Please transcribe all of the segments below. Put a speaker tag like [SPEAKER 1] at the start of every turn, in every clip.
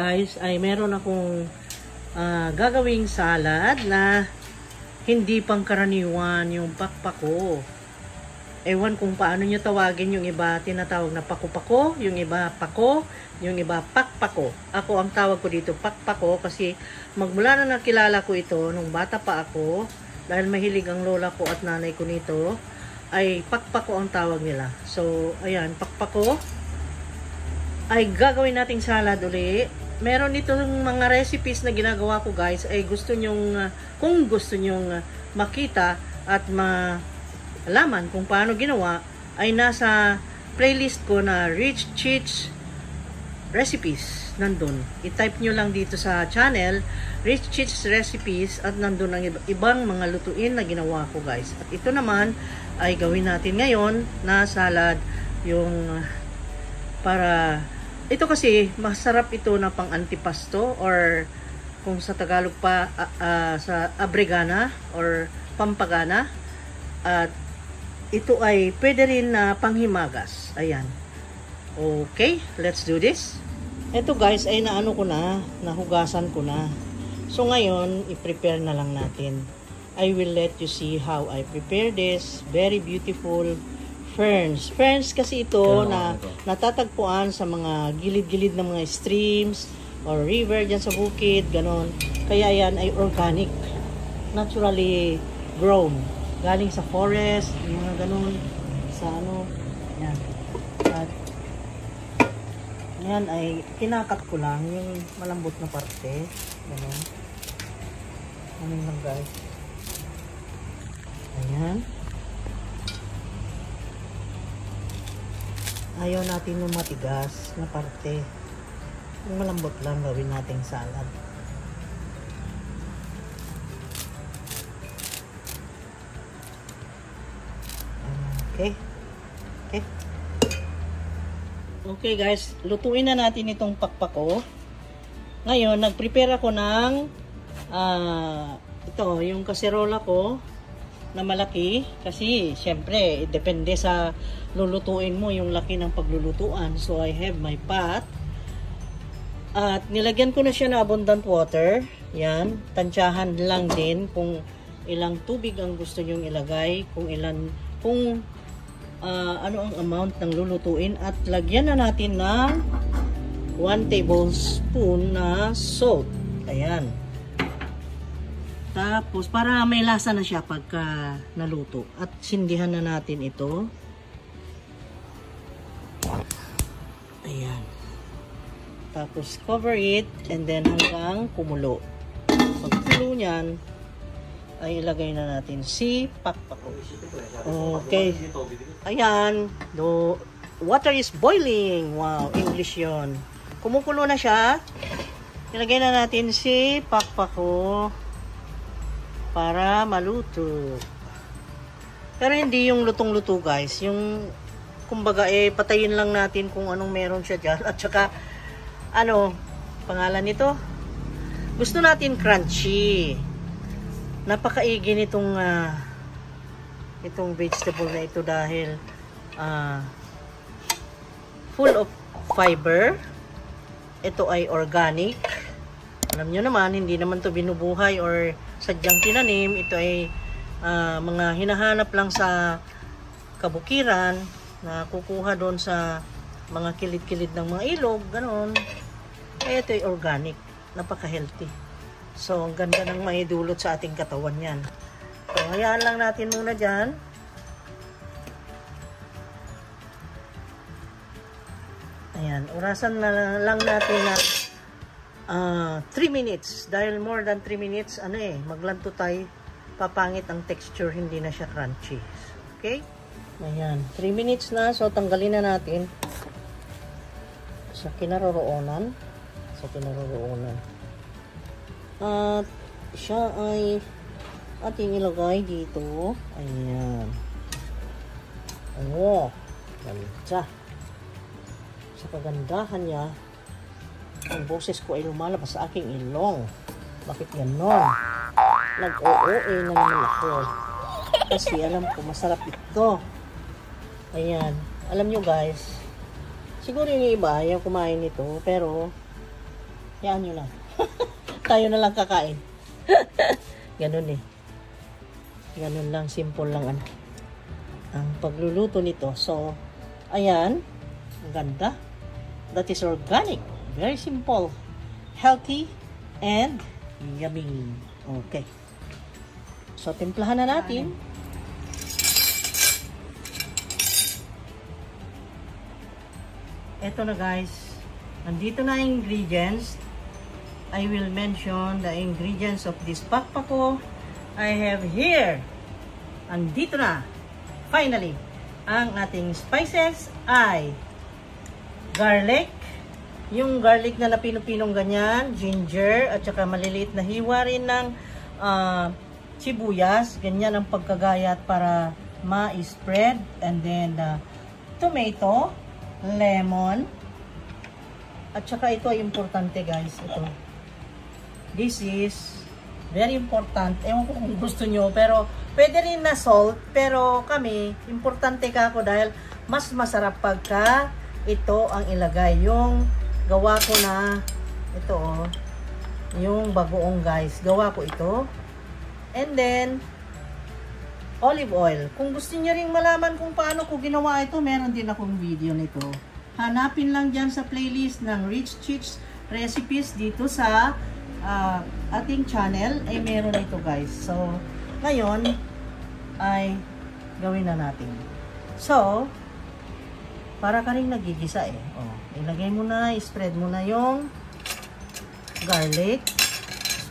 [SPEAKER 1] guys ay meron akong gagawing salad na hindi pangkaraniwan, yung pakpako. Ewan kung paano nyo tawagin, yung iba tinatawag na pako-pako, yung iba pako, yung iba pakpako. Ako ang tawag ko dito pakpako kasi magmula na nakilala ko ito nung bata pa ako, dahil mahilig ang lola ko at nanay ko nito, ay pakpako ang tawag nila. So ayan, pakpako ay gagawin nating salad uli. Meron dito mga recipes na ginagawa ko guys, ay gusto nyong kung gusto nyong makita at malaman kung paano ginawa, ay nasa playlist ko na Rich Cheats Recipes. Nandun, i-type nyo lang dito sa channel Rich Cheats Recipes at nandun ang ibang mga lutuin na ginawa ko guys. At ito naman ay gawin natin ngayon na salad, yung para ito kasi masarap ito na pang antipasto, or kung sa Tagalog pa sa abregana or pampagana. At ito ay pwede rin na panghimagas. Ayan. Okay, let's do this. Ito guys ay naano ko na, nahugasan ko na. So ngayon, i-prepare na lang natin. I will let you see how I prepare this. Very beautiful ferns. Ferns kasi ito na natatagpuan sa mga gilid-gilid ng mga streams or river dyan sa bukid, ganon. Kaya yan ay organic. Naturally grown. Galing sa forest, yung mga ganon. Sa ano, yan. At yan ay kinakat ko lang yung malambot na parte. Ganon. Ganon lang guys. Ayan. Ayaw natin yung matigas na parte. Yung malambot lang gawin nating salad. Okay. Okay. Okay guys, lutuin na natin itong pakpako. Ngayon, nag-prepare ako ng ito, yung kaserola ko na malaki, kasi syempre depende sa lulutuin mo yung laki ng paglulutuan. So I have my pot at nilagyan ko na siya na abundant water. Yan, tansyahan lang din kung ilang tubig ang gusto nyong ilagay, kung ano ang amount ng lulutuin, at lagyan na natin ng 1 tablespoon na salt. Ayan. Tapos, para may lasa na siya pagka naluto. At sindihan na natin ito. Ayan. Tapos, cover it and then hanggang kumulo. Pag kumulo niyan, ay ilagay na natin si pakpako. Okay. Ayan. The water is boiling. Wow, English yon. Kumukulo na siya. Ilagay na natin si pakpako para maluto. Pero hindi yung lutong-luto guys. Yung kumbaga patayin lang natin kung anong meron siya dyan. At saka ano, pangalan nito? Gusto natin crunchy. Napakaigi nitong itong vegetable na ito dahil full of fiber. Ito ay organic. Alam nyo naman, hindi naman to binubuhay or sadyang tinanim. Ito ay mga hinahanap lang sa kabukiran na kukuha doon sa mga kilid-kilid ng mga ilog, ganoon. Kaya ito ay organic, napaka-healthy. So, ang ganda ng maidulot sa ating katawan yan. So, hayaan lang natin muna dyan. Ayan, orasan na lang natin na 3 minutes. Dahil more than 3 minutes, maglanto tayo. Papangit ang texture, hindi na siya crunchy. Okay? Ayan, 3 minutes na. So, tanggalin na natin sa kinaroroonan. At siya ay ating ilagay dito. Ayan. Oh, ganda. Sa kagandahan niya, ang boses ko ay lumalabas sa aking ilong. Bakit ganon? Nag-OOA na naman ako. Kasi alam ko, masarap ito. Ayan. Alam nyo guys, siguro yung iba, yung kumain nito, pero Yan nyo lang. Tayo na lang kakain. Ganun eh. Ganun lang, simple lang ano. Ang pagluluto nito. So, ayan. Ang ganda. That is organic. Very simple. Healthy and yummy. Okay. So, timplahan na natin. Ito na guys. Nandito na yung ingredients. I will mention the ingredients of this pakpako. I have here. Andito na. Finally. Ang ating spices ay garlic. Yung garlic na napino-pinong ganyan. Ginger. At saka maliliit na hiwa rin ng sibuyas. Ganyan ang pagkagayat para ma-spread. And then tomato. Lemon. At saka ito ay importante guys. Ito. This is very important. Ewan ko kung gusto nyo. Pero pwede rin na salt. Pero kami, importante ka ako dahil mas masarap pagka ito ang ilagay. Yung gawa ko na ito oh. Yung bagoong guys. Gawa ko ito. And then olive oil. Kung gusto niyo ring malaman kung paano ko ginawa ito, meron din akong video nito. Hanapin lang dyan sa playlist ng Rich Chicks Recipes dito sa ating channel. Ay meron ito guys. So, ngayon ay gawin na natin. So, para ka rin nagigisa eh. Oh, ilagay mo na, spread mo na yung garlic.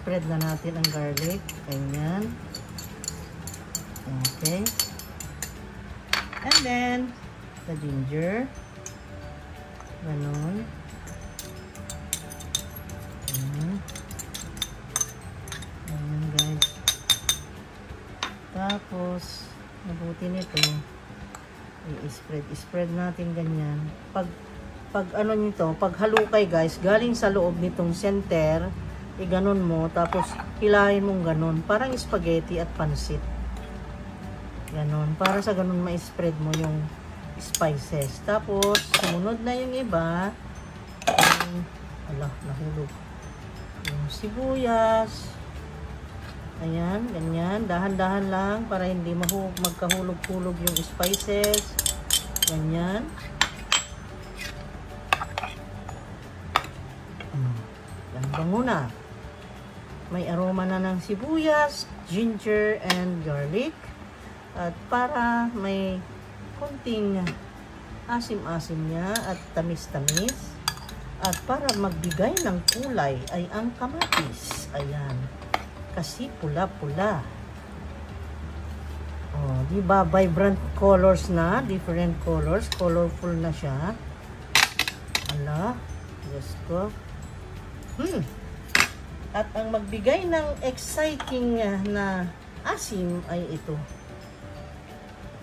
[SPEAKER 1] Spread na natin ang garlic. Ganyan. Okay. And then, the ginger. Ganon. Ayan guys. Tapos, mabuti nito. I-spread natin ganyan. Pag ano nito, pag halukay guys, galing sa loob nitong center, i-ganon mo. Tapos, hilahin mong ganon. Parang spaghetti at pansit. Ganon. Para sa ganon ma-spread mo yung spices. Tapos, sumunod na yung iba. Nahulog. Yung sibuyas. Ayan, ganyan. Dahan-dahan lang para hindi magkahulog-hulog yung spices. Ganyan. Yan, bango na. May aroma na ng sibuyas, ginger, and garlic. At para may konting asim-asim niya at tamis-tamis. At para magbigay ng kulay ay ang kamatis. Ayan. Kasi pula-pula. Oh, di ba vibrant colors na, different colors, colorful na siya. Ala, Diyos ko. At ang magbigay ng exciting na asim ay ito.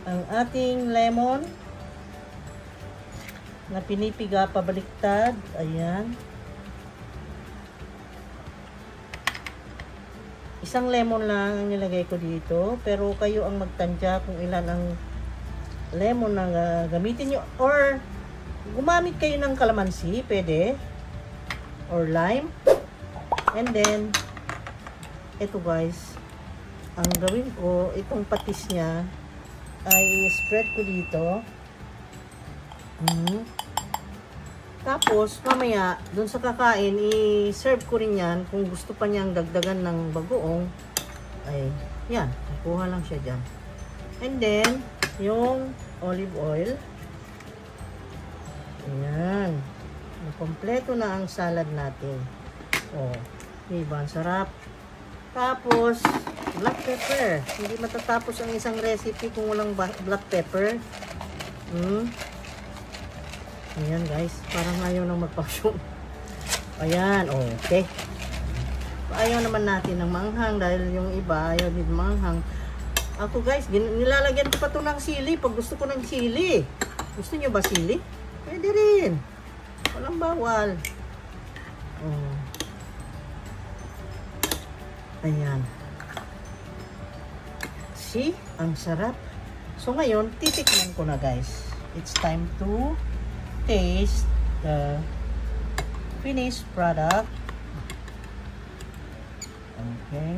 [SPEAKER 1] Ang ating lemon na pinipiga pabaliktad. Ayan. Isang lemon lang ang nilagay ko dito. Pero kayo ang magtansya kung ilan ang lemon na gamitin nyo. Or gumamit kayo ng kalamansi. Pwede. Or lime. And then, ito guys. Ang gawin ko, itong patis niya, ay spread ko dito. Tapos, mamaya, dun sa kakain, i-serve ko rin yan. Kung gusto pa niyang dagdagan ng bagoong, ay, yan. Kukuha lang siya dyan. And then, yung olive oil. Ayan. Kompleto na ang salad natin. Oh, diba? Ang sarap. Tapos, black pepper. Hindi matatapos ang isang recipe kung walang black pepper. Ayan guys, parang ayaw nang magpa-show. Ayan, okay. Ayaw naman natin ng manghang dahil yung iba ayaw din manghang. Ako guys, nilalagyan ko pa ito ng sili pag gusto ko ng sili. Gusto nyo ba sili? Pwede rin. Walang bawal. Oh. Ayan. See? Ang sarap. So, ngayon, titikman ko na, guys. It's time to taste the finished product. Okay.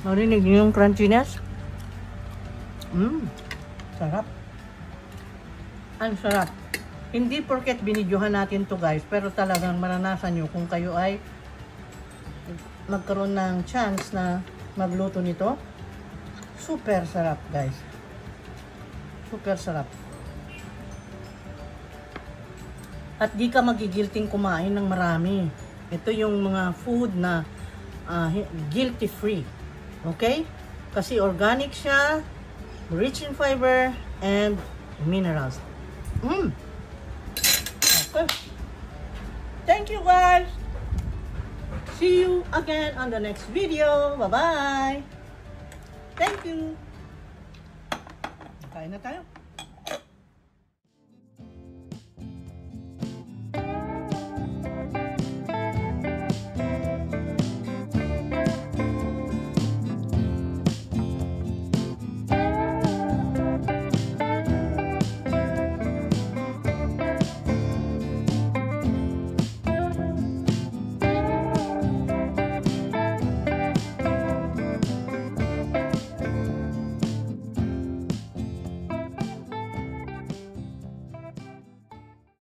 [SPEAKER 1] Narinig niyo yung crunchiness? Sarap. Ang sarap. Hindi porket binidyohan natin to guys, pero talagang maranasan nyo kung kayo ay magkaroon ng chance na magluto nito. Super sarap guys. Super sarap. At di ka magigilting kumain ng marami. Ito yung mga food na guilty free. Okay? Kasi organic siya, rich in fiber and minerals. Okay. Thank you guys. See you again on the next video. Bye-bye. Thank you. Kain na tayo.